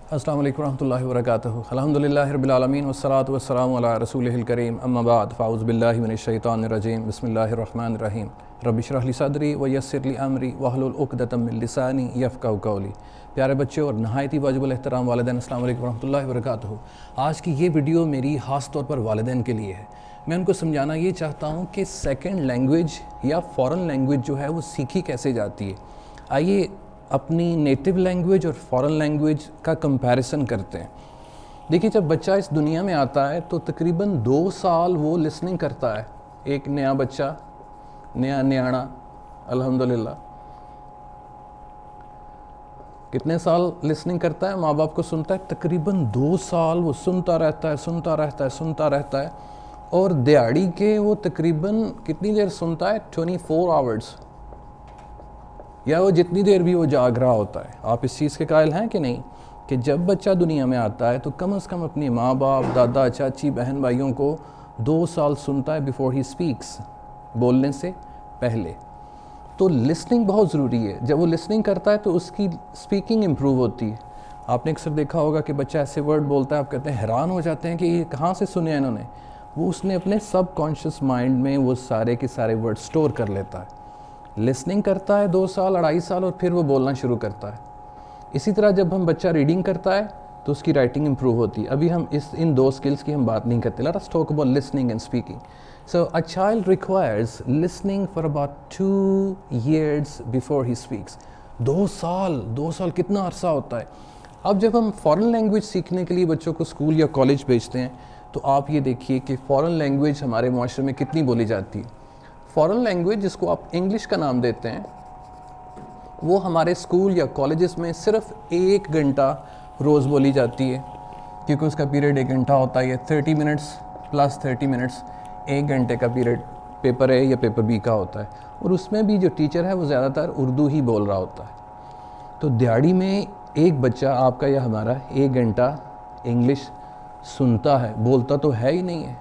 अस्सलामु अलैकुम रहमतुल्लाहि व बरकातुहू। अल्हम्दुलिल्लाहि रब्बिल आलमीन वस्सलातु वस्सलामु अला रसूलिहिल करीम अम्मा बाद फ़ाऊज़ु बिल्लाहि मिनश शैतानिर रजीम बिस्मिल्लाहिर रहमानिर रहीम रब्बि इश्रह ली सदरी व यस्सिर ली अमरी वहलुल उक़दतम मिन लिसानी यफ़क़हू क़ौली। प्यारे बच्चों और नहायत ही वाजिबुल एहतराम वालिदैन, अस्सलामु अलैकुम रहमतुल्लाहि व बरकातुहू। आज की ये वीडियो मेरी ख़ास तौर पर वालिदैन के लिए है। मैं उनको समझाना ये चाहता हूँ कि सेकेंड लैंग्वेज या फ़ॉरेन लैंग्वेज जो है वो सीखी कैसे जाती है। आइए अपनी नेटिव लैंग्वेज और फ़ॉरेन लैंग्वेज का कंपैरिसन करते हैं। देखिए, जब बच्चा इस दुनिया में आता है तो तकरीबन 2 साल वो लिसनिंग करता है। एक नया बच्चा, नया न्याणा, अल्हम्दुलिल्लाह कितने साल लिसनिंग करता है, माँ बाप को सुनता है। तकरीबन 2 साल वो सुनता रहता है। और दिहाड़ी के वो तकरीबन कितनी देर सुनता है, 24 आवर्स, या वो जितनी देर भी वो जाग रहा होता है। आप इस चीज़ के कायल हैं कि नहीं कि जब बच्चा दुनिया में आता है तो कम से कम अपने माँ बाप, दादा, चाची, बहन भाइयों को 2 साल सुनता है बिफोर ही स्पीक्स, बोलने से पहले। तो लिसनिंग बहुत ज़रूरी है। जब वो लिसनिंग करता है तो उसकी स्पीकिंग इम्प्रूव होती है। आपने अक्सर देखा होगा कि बच्चा ऐसे वर्ड बोलता है, आप कहते हैं, हैरान हो जाते हैं कि ये कहाँ से सुने हैं इन्होंने। वो उसने अपने सबकॉन्शियस माइंड में वो सारे के सारे वर्ड स्टोर कर लेता है। लिसनिंग करता है 2 साल, 2.5 साल, और फिर वो बोलना शुरू करता है। इसी तरह जब हम बच्चा रीडिंग करता है तो उसकी राइटिंग इंप्रूव होती है। अभी हम इन 2 स्किल्स की हम बात नहीं करते। Let us talk about listening and speaking. So a child requires listening for about 2 years before he speaks. 2 साल कितना अरसा होता है। अब जब हम फॉरेन लैंग्वेज सीखने के लिए बच्चों को स्कूल या कॉलेज भेजते हैं तो आप ये देखिए कि फ़ॉरेन लैंग्वेज हमारे माशरे में कितनी बोली जाती है। फ़ॉरेन लैंग्वेज, जिसको आप इंग्लिश का नाम देते हैं, वो हमारे स्कूल या कॉलेजेस में सिर्फ 1 घंटा रोज़ बोली जाती है, क्योंकि उसका पीरियड 1 घंटा होता है। 30 मिनट्स प्लस 30 मिनट्स, 1 घंटे का पीरियड पेपर ए या पेपर बी का होता है। और उसमें भी जो टीचर है वो ज़्यादातर उर्दू ही बोल रहा होता है। तो दिहाड़ी में एक बच्चा आपका या हमारा 1 घंटा इंग्लिश सुनता है, बोलता तो है ही नहीं है,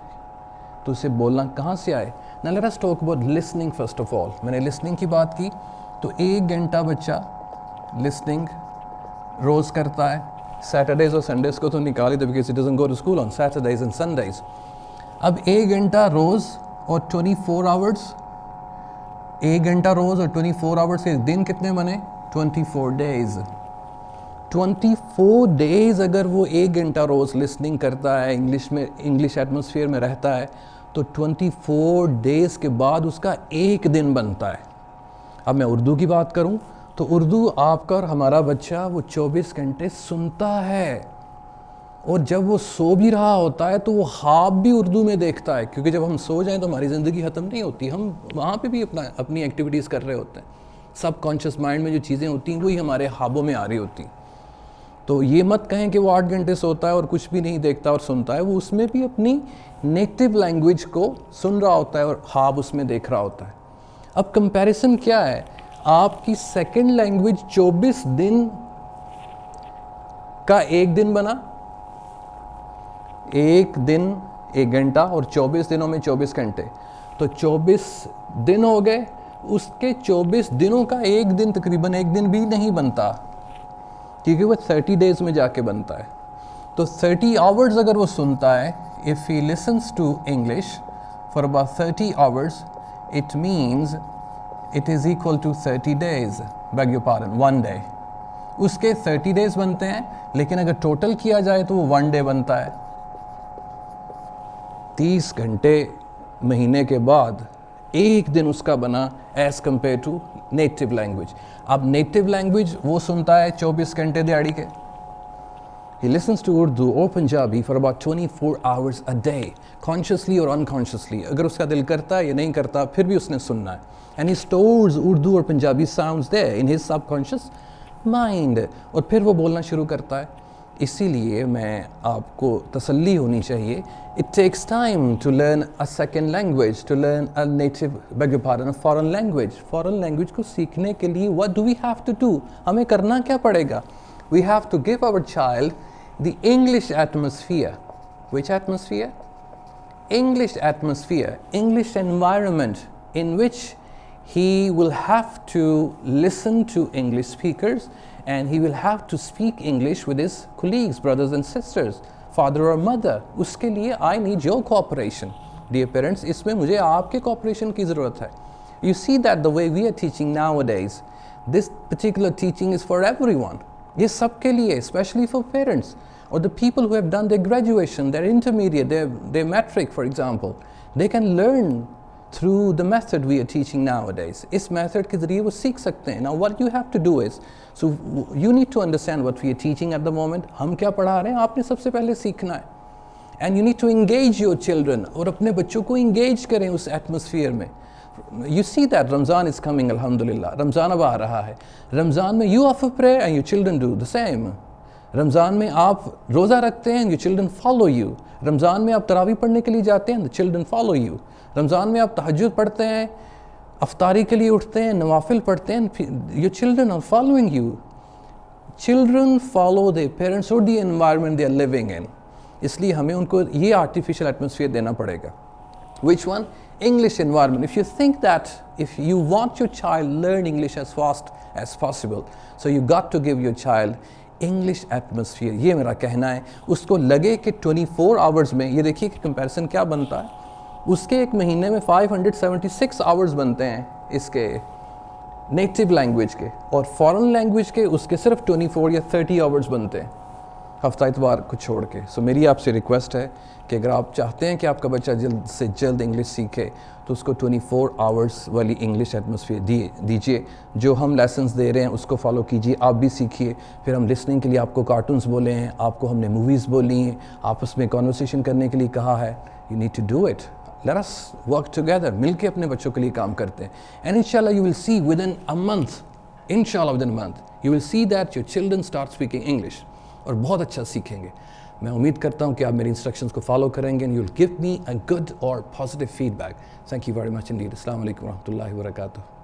तो उसे बोलना कहाँ से आए। Now let us talk about listening first of all. मैंने लिसनिंग की बात की तो 1 घंटा बच्चा लिसनिंग रोज़ करता है। सैटरडेज़ और संडेज़ को तो निकाल ही दो, because it doesn't go to school on Saturdays and Sundays. अब 1 घंटा रोज़ और 24 आवर्स, 1 घंटा रोज़ और 24 आवर्स के दिन कितने बने, 24 डेज़। 24 डेज़ अगर वो 1 घंटा रोज़ लिसनिंग करता है, इंग्लिश एटमॉस्फेयर में रहता है, तो 24 डेज़ के बाद उसका 1 दिन बनता है। अब मैं उर्दू की बात करूं तो उर्दू आपका और हमारा बच्चा वो 24 घंटे सुनता है, और जब वो सो भी रहा होता है तो वो ख्वाब भी उर्दू में देखता है, क्योंकि जब हम सो जाएं तो हमारी ज़िंदगी ख़त्म नहीं होती, हम वहाँ पे भी अपनी एक्टिविटीज़ कर रहे होते हैं। सबकॉन्शियस माइंड में जो चीज़ें होती हैं वही हमारे ख्वाबों में आ रही होती हैं। तो ये मत कहें कि वो 8 घंटे सोता है और कुछ भी नहीं देखता और सुनता है। वो उसमें भी अपनी नेटिव लैंग्वेज को सुन रहा होता है और ख्वाब उसमें देख रहा होता है। अब कंपैरिजन क्या है, आपकी सेकंड लैंग्वेज 24 दिन का 1 दिन बना, 1 दिन 1 घंटा, और 24 दिनों में 24 घंटे, तो 24 दिन हो गए। उसके 24 दिनों का 1 दिन तकरीबन 1 दिन भी नहीं बनता, क्योंकि वो 30 डेज़ में जाके बनता है। तो 30 आवर्स अगर वो सुनता है, if he listens to English for about 30 hours, it means it is equal to 30 days, beg your pardon, 1 day. उसके 30 डेज़ बनते हैं, लेकिन अगर टोटल किया जाए तो वो 1 डे बनता है। 30 घंटे महीने के बाद 1 दिन उसका बना as compare to native language. अब नेटिव लैंग्वेज वो सुनता है 24 घंटे दिहाड़ी के। He listens to Urdu or Punjabi for about 24 hours a day, consciously or unconsciously. अगर उसका दिल करता है या नहीं करता, फिर भी उसने सुनना है। And he stores Urdu or Punjabi sounds there in his subconscious mind. और फिर वो बोलना शुरू करता है। इसीलिए मैं आपको तसल्ली होनी चाहिए, it takes time to learn a second language, to learn a native, beg your pardon, a foreign language. Foreign language को सीखने के लिए what do we have to do? हमें करना क्या पड़ेगा? We have to give our child the English atmosphere. Which atmosphere? English atmosphere, English environment in which he will have to listen to English speakers and he will have to speak English with his colleagues, brothers and sisters, father or mother. उसके लिए I need your cooperation. Dear parents, इसमें मुझे आपके cooperation की ज़रूरत है. You see that the way we are teaching nowadays, this particular teaching is for everyone. ये सबके लिए, especially for parents or the people who have done their graduation, their intermediate, their metric, for example. They can learn through the method we are teaching nowadays. इस method के ज़रिए वो सीख सकते हैं. Now what you have to do is, so you need to understand what we are teaching at the moment. हम क्या पढ़ा रहे हैं, आपने सबसे पहले सीखना है. And you need to engage your children, और अपने बच्चों को engage करें उस atmosphere में. You see that Ramzan is coming, alhamdulillah. Ramzan अब आ रहा है. Ramzan में you offer prayer and your children do the same. Ramzan में आप रोज़ा रखते हैं, your children follow you. Ramzan में आप तरावी पढ़ने के लिए जाते हैं, the children follow you. Ramzan में आप तहज्जुद पढ़ते हैं, अफ्तारी के लिए उठते हैं, नवाफिल पढ़ते हैं, your children are following you. Children follow their parents or the environment they are living in. इसलिए हमें उनको ये artificial atmosphere देना पड़ेगा. Which one? English environment. If you think that if you want your child learn English as fast as possible, so you got to give your child English atmosphere. ये मेरा कहना है. उसको लगे कि 24 hours में, ये देखिए कि comparison क्या बनता है. उसके एक महीने में 576 hours बनते हैं इसके नेटिव लैंग्वेज के, और फॉरेन लैंग्वेज के उसके सिर्फ 24 या 30 hours बनते हैं हफ्ता इतवार को छोड़ के. सो मेरी आपसे रिक्वेस्ट है कि अगर आप चाहते हैं कि आपका बच्चा जल्द से जल्द इंग्लिश सीखे तो उसको 24 hours वाली इंग्लिश एटमॉस्फेयर दीजिए. जो हम लेसन्स दे रहे हैं उसको फॉलो कीजिए, आप भी सीखिए. फिर हम लिसनिंग के लिए आपको कार्टून्स बोले हैं, आपको हमने मूवीज़ बोली हैं, आपस में कॉन्वर्सेशन करने के लिए कहा है. You need to do it. Let us work together. मिल के अपने बच्चों के लिए काम करते हैं. And inshallah you will see within a month, inshallah within a month, you will see that your children start speaking English. और बहुत अच्छा सीखेंगे. मैं उम्मीद करता हूँ कि आप मेरी इंस्ट्रक्शंस को फॉलो करेंगे and you will give me a good or positive feedback. Thank you very much indeed. Assalamu alaikum wa rahmatullahi wa barakatuh.